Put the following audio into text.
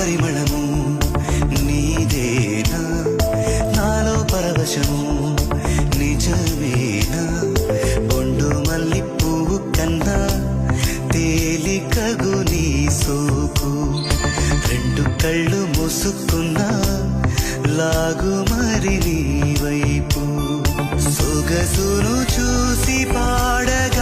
పరిమళము నీదేనా నాలో పరవశము నిజమేనా బొండు మల్లి పువ్వు కన్నా తేలికగు నీ సోకు రెండు కళ్ళు మూసుకున్నా లాగు మరి నీ వైపు సొగసును చూసి పాడగా